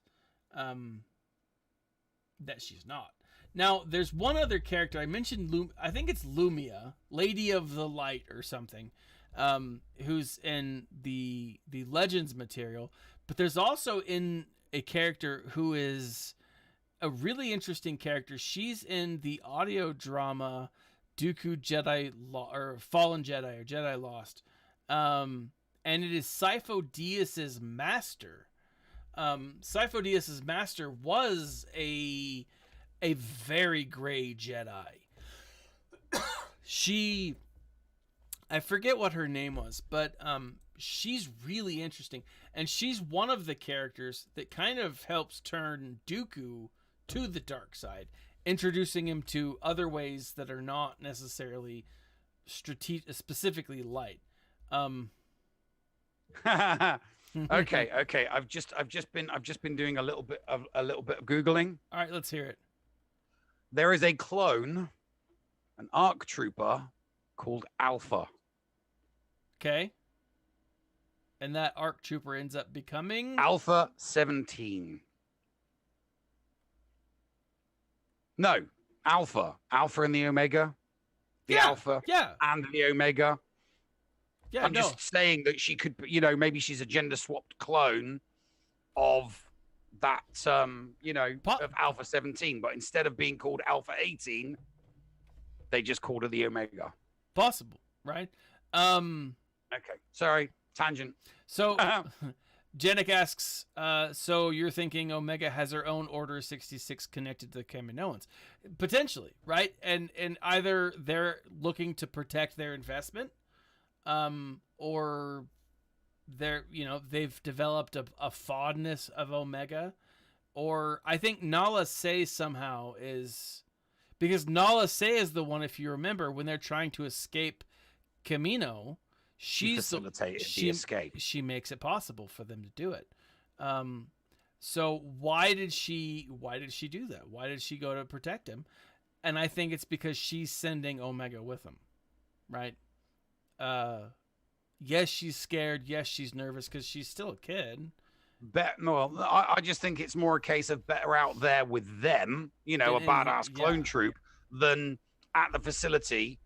that she's not. Now, there's one other character I mentioned. I think it's Lumia, Lady of the Light or something, who's in the Legends material. But there's also in a character who is a really interesting character. She's in the audio drama Dooku Jedi or Fallen Jedi or Jedi Lost, and it is Sifo Dyas's master. Sifo Dyas's master was a very gray Jedi. I forget what her name was, but she's really interesting, and she's one of the characters that kind of helps turn Dooku to the dark side introducing him to other ways that are not necessarily specifically light. Okay. I've just been doing a little bit of googling. All right, let's hear it. There is a clone, an ARC trooper called Alpha. Okay. And that ARC trooper ends up becoming Alpha 17. No, Alpha and the Omega. The Alpha and the Omega. Yeah, I'm just saying that she could, maybe she's a gender swapped clone of that, of Alpha 17. But instead of being called Alpha 18, they just called her the Omega. Possible, right? Okay, sorry, tangent. So, Janik asks, so you're thinking Omega has her own Order 66 connected to the Kaminoans? Potentially, right? And either they're looking to protect their investment, or they've developed a fondness of Omega, or I think Nala Se somehow is, because Nala Se is the one, if you remember, when they're trying to escape Kamino, she facilitated the escape. She makes it possible for them to do it. So why did she do that? Why did she go to protect him? And I think it's because she's sending Omega with him, right? Yes, she's scared. Yes, she's nervous because she's still a kid. I just think it's more a case of better out there with them, a badass clone troop, than at the facility,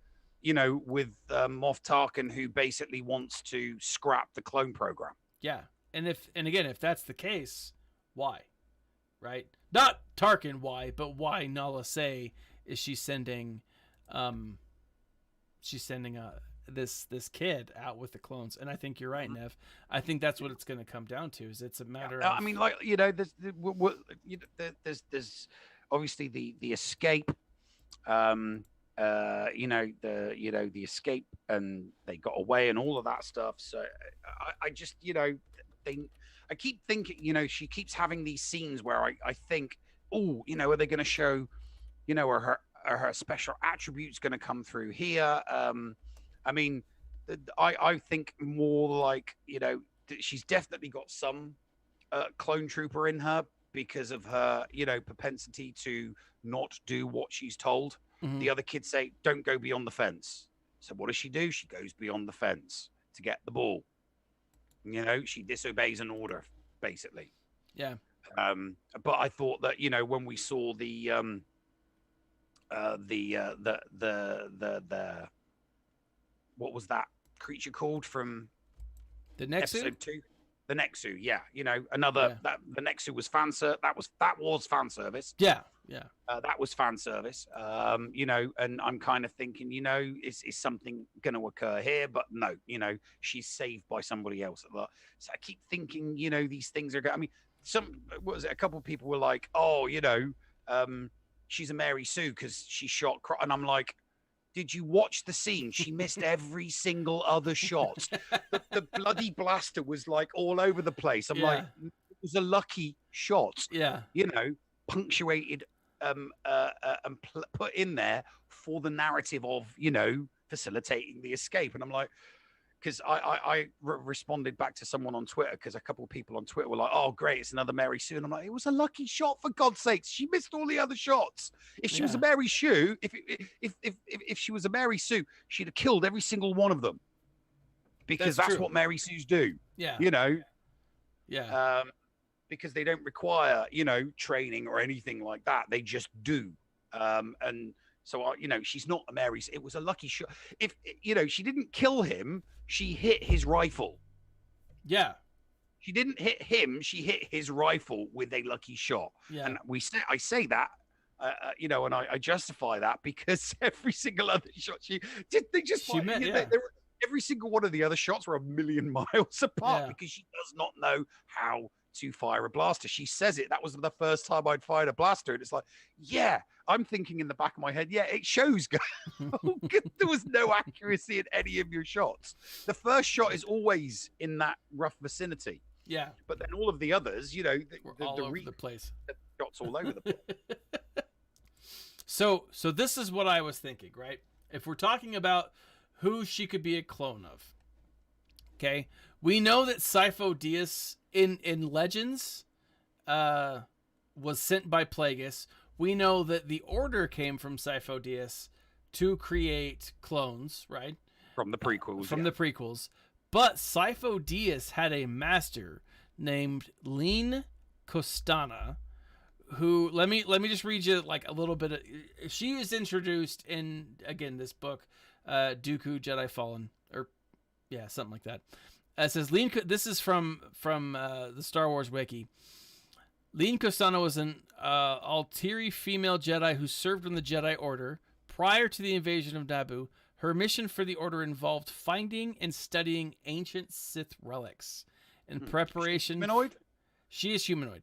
with Moff Tarkin, who basically wants to scrap the clone program. Yeah, and again, if that's the case, why? Right? Not Tarkin, why? But why Nala Se is she sending? She's sending this kid out with the clones, and I think you're right, Nev. I think that's what it's going to come down to. Is it's a matter of. I mean, there's obviously the escape. The escape, and they got away and all of that stuff. So I just, I keep thinking, she keeps having these scenes where I think, are they going to show, her special attributes going to come through here? I mean, I think more like, she's definitely got some clone trooper in her because of her, propensity to not do what she's told. Mm-hmm. The other kids say, don't go beyond the fence. So what does she do? She goes beyond the fence to get the ball. She disobeys an order, basically. Yeah. But I thought that, when we saw the what was that creature called from the Nexu? Episode 2? The Nexu, yeah. The Nexu was that was fan service. Yeah. That was fan service. And I'm kind of thinking, is something going to occur here? But no, she's saved by somebody else. So I keep thinking, these things are going. I mean, a couple of people were like, she's a Mary Sue because she shot, and I'm like, did you watch the scene? She missed every single other shot. The bloody blaster was like all over the place. I'm like, it was a lucky shot. Yeah. Punctuated and put in there for the narrative of, facilitating the escape. And I'm like, because I responded back to someone on Twitter, because a couple of people on Twitter were like, oh, great, it's another Mary Sue. And I'm like, it was a lucky shot, for God's sakes. She missed all the other shots. If she was a Mary Sue, if she was a Mary Sue, she'd have killed every single one of them. Because that's what Mary Sues do. Yeah. Yeah. Because they don't require, training or anything like that. They just do. And so, she's not a Mary. It was a lucky shot. If, she didn't kill him, she hit his rifle. Yeah. She didn't hit him. She hit his rifle with a lucky shot. Yeah. And I say that, and I justify that because every single other shot every single one of the other shots were a million miles apart because she does not know how to fire a blaster. She says it. That was the first time I'd fired a blaster. And it's like, I'm thinking in the back of my head, it shows. There was no accuracy in any of your shots. The first shot is always in that rough vicinity. Yeah. But then all of the others, all over the place. Shots all over the place. So this is what I was thinking, right? If we're talking about who she could be a clone of, okay, we know that Sifo Dyas in Legends was sent by Plagueis. We know that the Order came from Sifo Dyas to create clones, right? From the prequels. From the prequels. But Sifo Dyas had a master named Lene Kostana, who let me just read you like a little bit of, she is introduced in, again, this book, Dooku Jedi Fallen, or yeah, something like that. It says this is from the Star Wars wiki. Lene Kostana was an Altiri female Jedi who served in the Jedi Order prior to the invasion of Naboo. Her mission for the Order involved finding and studying ancient Sith relics in preparation. Humanoid? She is humanoid.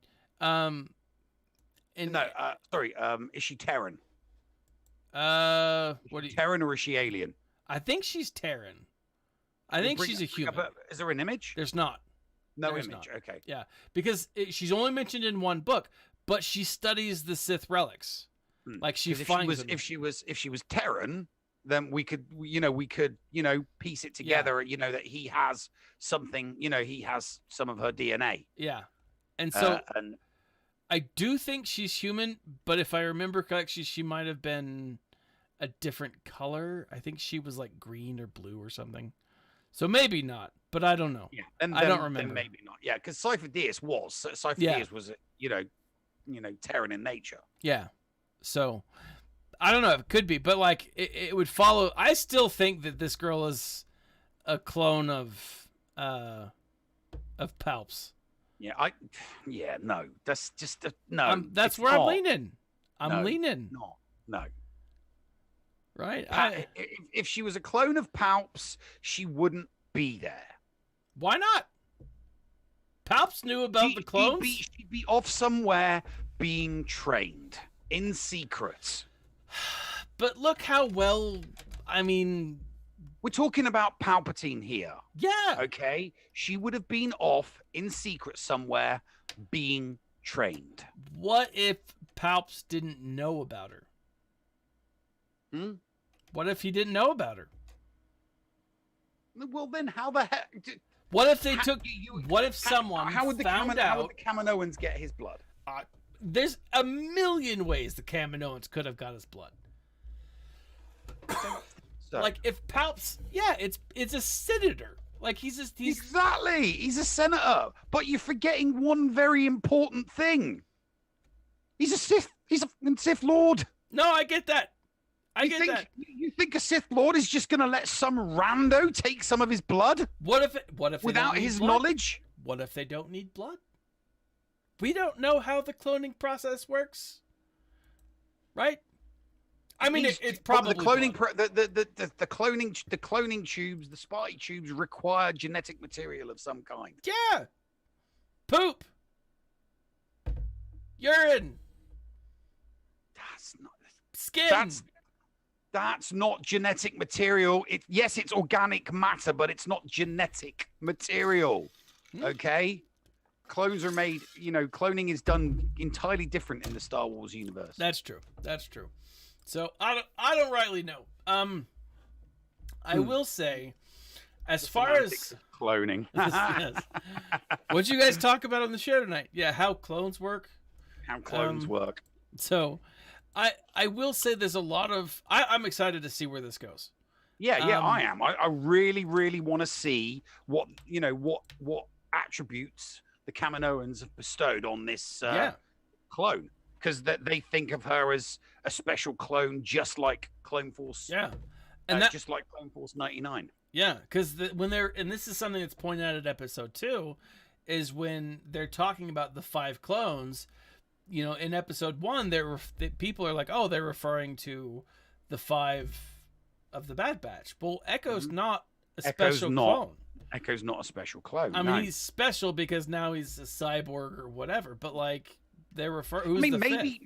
Is she Terran? What do you? Terran, or is she alien? I think she's Terran. I think she's a human. Is there an image? There's not. No There's image. not. Okay. Yeah, because she's only mentioned in one book, but she studies the Sith relics. Like she finds them. If she was Terran, then we could piece it together. Yeah. That he has something. He has some of her DNA. Yeah, and so I do think she's human, but if I remember correctly, she might have been a different color. I think she was like green or blue or something. So maybe not, but I don't know. Yeah, I don't remember. Then maybe not. Yeah, because Sifo Dyas was Terran in nature. Yeah, so I don't know. It could be, but like it would follow. I still think that this girl is a clone of Palps. Yeah, no, that's just no. That's where I'm leaning. I'm leaning. No. Right. If she was a clone of Palps, she wouldn't be there. Why not? Palps knew about the clones. She'd be off somewhere being trained in secret. But look how well. I mean, we're talking about Palpatine here. Yeah. Okay. She would have been off in secret somewhere being trained. What if Palps didn't know about her? What if he didn't know about her? Well, then how the heck? What if they took? What if someone how would the found out? How would the Kaminoans get his blood? There's a million ways the Kaminoans could have got his blood. Like if Palps, it's a senator. Like he's exactly, he's a senator. But you're forgetting one very important thing. He's a Sith. He's a Sith Lord. No, I get that. You think a Sith Lord is just going to let some rando take some of his blood? What if without his knowledge? What if they don't need blood? We don't know how the cloning process works, right? I mean, it's probably the cloning. The cloning tubes, the spotty tubes require genetic material of some kind. Yeah, poop, urine. That's not skin. That's not genetic material. Yes, it's organic matter, but it's not genetic material. Okay? Clones are made, cloning is done entirely different in the Star Wars universe. That's true. So I don't rightly know. I will say, as far as cloning. Yes. What'd you guys talk about on the show tonight? Yeah, how clones work. How clones work. So I will say there's a lot of I'm excited to see where this goes. Yeah, I am. I really, really want to see what attributes the Kaminoans have bestowed on this clone, because they think of her as a special clone, just like Clone Force. Yeah, and just like Clone Force 99. Yeah, because when and this is something that's pointed out at episode 2, is when they're talking about the 5 clones. In episode 1, people are like, oh, they're referring to the 5 of the Bad Batch. Well, Echo's not a special clone. Echo's not a special clone. I mean, he's special because now he's a cyborg or whatever. But like, they're referring. Maybe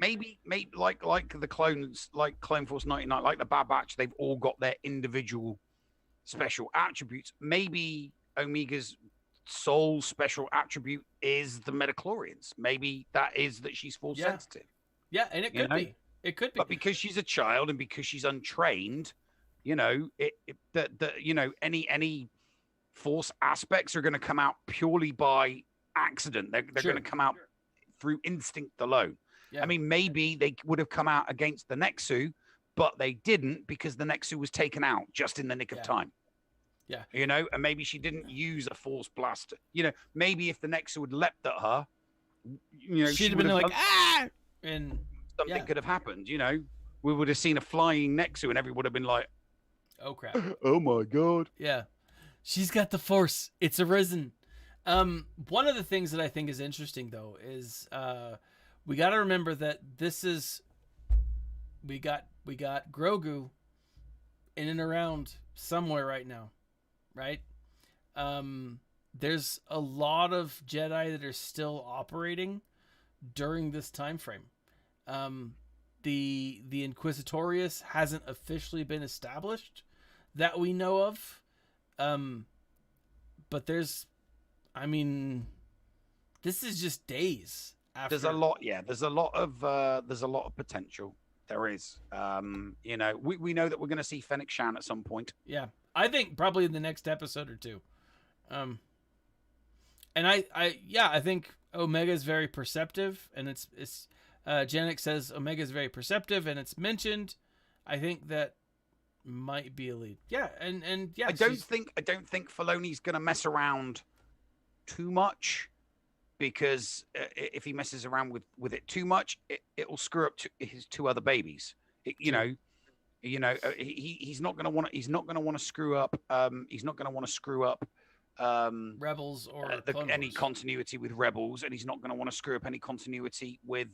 like the clones, like Clone Force 99, like the Bad Batch, they've all got their individual special attributes. Maybe Omega's sole special attribute is the Metachlorians. Maybe that is that she's force sensitive. Yeah, and it could be. It could be. But because she's a child and because she's untrained, you know, any force aspects are going to come out purely by accident. They're Sure. going to come out through instinct alone. Yeah. I mean, maybe they would have come out against the Nexu, but they didn't because the Nexu was taken out just in the nick of time. Yeah. You know, and maybe she didn't use a force blast. You know, maybe if the Nexu had leapt at her, you know, she'd have would been like, done- ah, and something could have happened. You know, we would have seen a flying Nexu, and everyone would have been like, oh crap. "Oh my god!" Yeah, she's got the force. It's arisen. One of the things that I think is interesting though is we got to remember that this is we got Grogu in and around somewhere right now, right? There's a lot of Jedi that are still operating during this time frame. The Inquisitorius hasn't officially been established that we know of. But there's, I mean, this is just days after. There's a lot, yeah. There's a lot of potential. There is. You know, we know that we're going to see Fennec Shan at some point. Yeah, I think probably in the next episode or two. And I think Omega is very perceptive, and it's Janek says Omega is very perceptive, and it's mentioned. I think that might be a lead. Yeah, and yeah. I don't think Filoni's going to mess around too much, because if he messes around with it too much, it will screw up his two other babies. He's not going to want to. He's not going to want to screw up. He's not going to want to screw up. Rebels or any continuity with Rebels, and he's not going to want to screw up any continuity with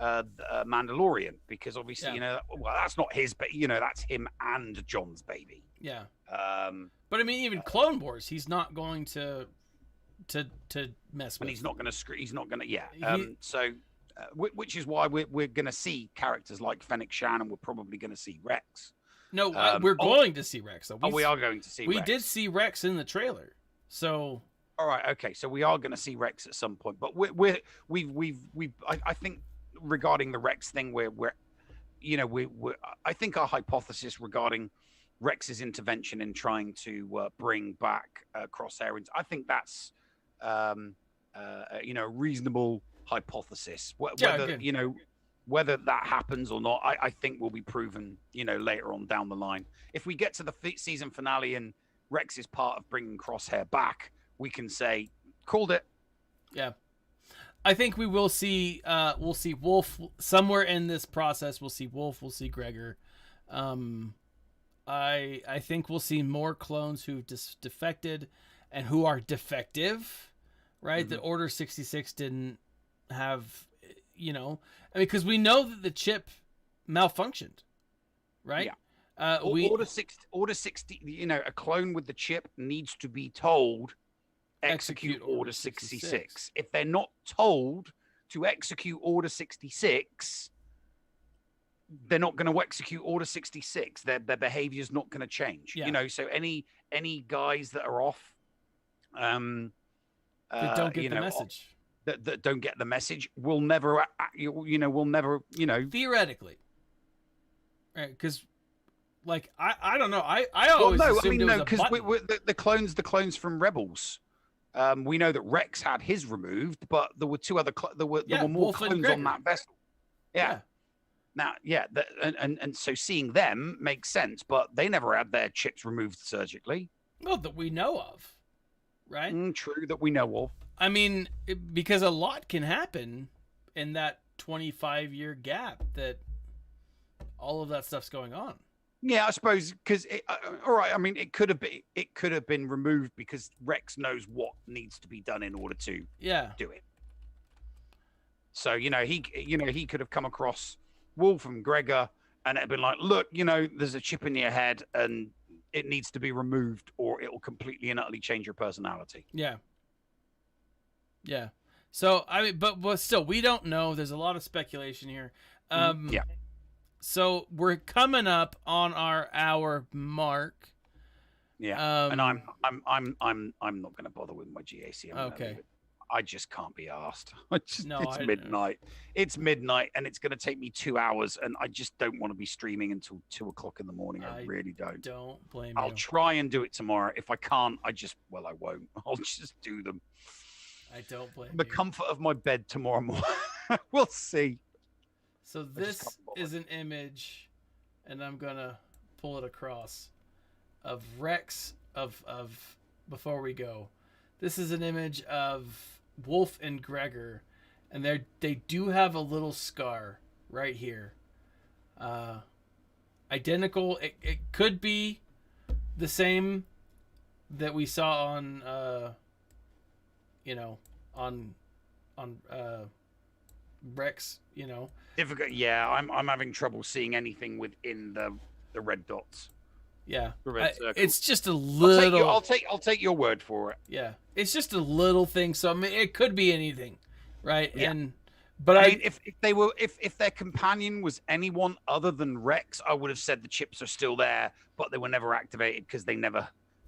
Mandalorian, because obviously you know, well, that's not his, but you know, that's him and John's baby. Yeah. But I mean, even Clone Wars, he's not going to mess with. And he's not going to screw. He's not going to. Yeah. Which is why we're going to see characters like Fennec Shan, and we're probably going to see Rex. No, we're going to see Rex. We are going to see. We Rex. did see Rex in the trailer, so. All right. Okay. So we are going to see Rex at some point, but I think regarding the Rex thing, I think our hypothesis regarding Rex's intervention in trying to bring back Crosshair, I think that's a reasonable hypothesis. Whether that happens or not, I think will be proven, later on down the line. If we get to the season finale and Rex is part of bringing Crosshair back, we can say, called it. Yeah. I think we will see, we'll see Wolf somewhere in this process. We'll see Wolf, we'll see Gregor. I think we'll see more clones who've defected and who are defective, right? Mm-hmm. That Order 66 didn't have, because we know that the chip malfunctioned, right? Yeah. Order 60, a clone with the chip needs to be told, execute Order 66. If they're not told to execute Order 66, they're not going to execute Order 66. Their behavior is not going to change. Yeah. So any guys that are off, that don't get the message. That don't get the message will never, theoretically, right? Because, I don't know. I always assumed because the clones from Rebels. We know that Rex had his removed, but there were two other. There were more Wolf clones on that vessel. Yeah. Now, and so seeing them makes sense, but they never had their chips removed surgically. Well, that we know of, right? True, that we know of. I mean, because a lot can happen in that 25-year gap that all of that stuff's going on. Yeah, I suppose because all right. I mean, it could have been removed because Rex knows what needs to be done in order to do it. So he could have come across Wolf and Gregor and it'd been like, look, there's a chip in your head and it needs to be removed or it will completely and utterly change your personality. Yeah. Yeah. So I mean, but still, we don't know. There's a lot of speculation here. Yeah. So we're coming up on our hour mark. Yeah. And I'm not going to bother with my GAC. Okay. I just can't be asked. It's No, midnight. It's midnight, and it's going to take me 2 hours, and I just don't want to be streaming until 2 o'clock in the morning. I really don't. Don't blame I'll you. try and do it tomorrow. If I can't, I won't. I'll just do them. I don't blame The you. comfort of my bed tomorrow morning. We'll see. So this is an image, and I'm gonna pull it across, of Rex of before we go. This is an image of Wolf and Gregor, and they do have a little scar right here. Identical. It could be the same that we saw on on Rex, Difficult. Yeah, I'm having trouble seeing anything within the red dots. Yeah, The red circle. it's just a little. I'll take your word for it. Yeah, it's just a little thing. So I mean, it could be anything, right? Yeah. But I mean, if their companion was anyone other than Rex, I would have said the chips are still there, but they were never activated because they never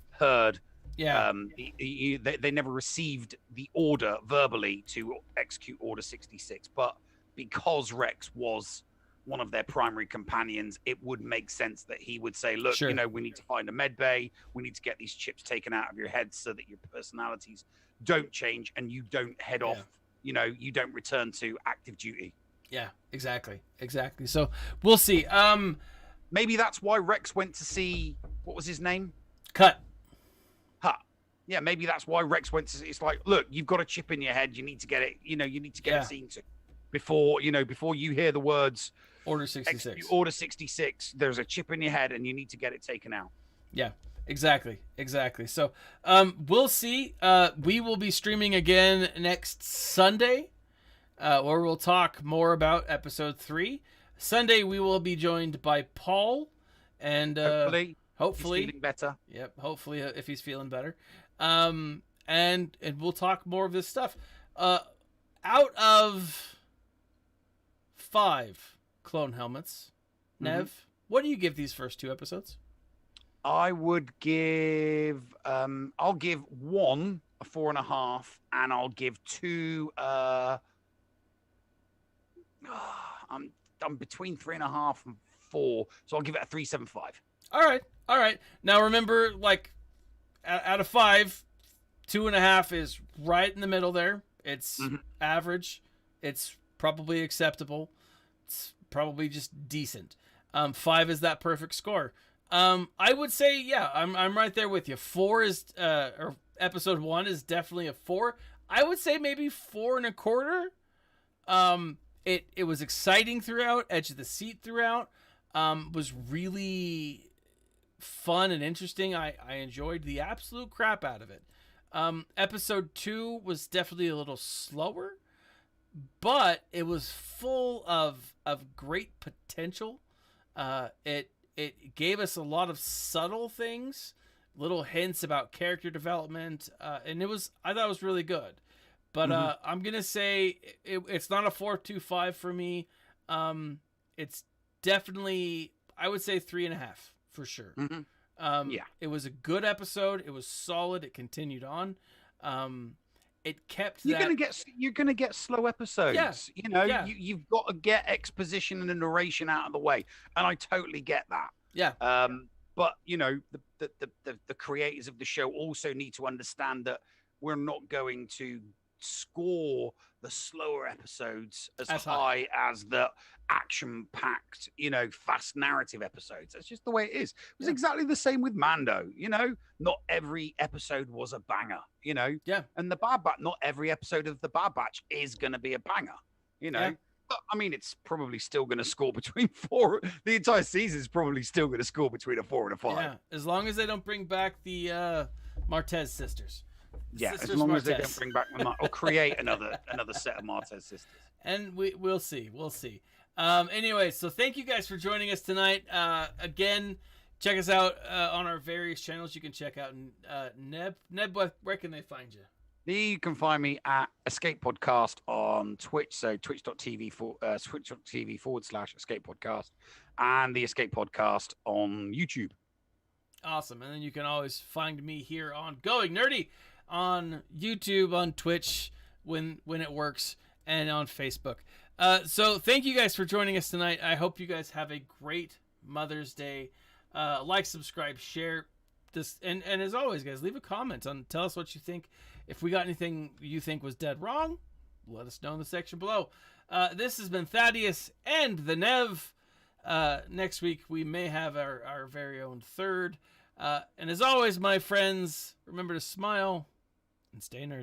heard. Yeah. They never received the order verbally to execute Order 66. But because Rex was one of their primary companions, it would make sense that he would say, look, Sure. we need to find a med bay. We need to get these chips taken out of your head so that your personalities don't change and you don't head off. You don't return to active duty. Yeah, exactly. So we'll see. Maybe that's why Rex went to see, what was his name? Cut. Yeah, maybe that's why Rex went to see. It's like, look, you've got a chip in your head. You need to get it. You need to get it seen to before you hear the words Order 66. Order 66. There's a chip in your head, and you need to get it taken out. Yeah, exactly. So, we'll see. We will be streaming again next Sunday, where we'll talk more about episode 3. Sunday, we will be joined by Paul, and hopefully he's feeling better. Yep. Hopefully, if he's feeling better, and we'll talk more of this stuff. Out of 5 clone helmets, Nev, what do you give these first 2 episodes? I would give. I'll give 1 a 4.5, and I'll give 2. I'm between 3.5 and 4, so I'll give it a 3.75. All right. Now remember, like, out of 5, 2.5 is right in the middle there. It's average. It's probably acceptable. It's probably just decent. 5 is that perfect score. I would say, yeah, I'm right there with you. 4 is, or episode 1 is definitely a 4. I would say maybe 4.25. It was exciting throughout, edge of the seat throughout. Was really fun and interesting. I enjoyed the absolute crap out of it. Episode 2 was definitely a little slower, but it was full of great potential. It gave us a lot of subtle things, little hints about character development, and I thought it was really good. But I'm gonna say it's not a 4.25 for me. It's definitely, I would say 3.5 for sure. It was a good episode. It was solid. It continued on. It kept. You're gonna get slow episodes. Yeah. You've got to get exposition and narration out of the way, and I totally get that. Yeah. But the creators of the show also need to understand that we're not going to score the slower episodes as high as the action-packed, fast narrative episodes. That's just the way it is. It was exactly the same with Mando. Not every episode was a banger. Yeah. And the Bad Batch, not every episode of the Bad Batch is going to be a banger. Yeah. But I mean, it's probably still going to score between 4. The entire season is probably still going to score between a 4 and a 5. Yeah, as long as they don't bring back the Martez sisters. Yeah, Sisters as long as they Martez. don't bring back or create another set of Martez sisters. And we'll see. Anyway, so thank you guys for joining us tonight. Again, check us out on our various channels. You can check out Neb. Where can they find you? You can find me at Escape Podcast on Twitch, so twitch.tv /Escape Podcast, and the Escape Podcast on YouTube. Awesome. And then you can always find me here on Going Nerdy on YouTube, on Twitch, when it works, and on Facebook. So thank you guys for joining us tonight. I hope you guys have a great Mother's Day. Like, subscribe, share this, and as always, guys, leave a comment on. Tell us what you think. If we got anything you think was dead wrong, let us know in the section below. This has been Thaddeus and the Nev. Next week we may have our very own third. And as always, my friends, remember to smile and stay nerdy.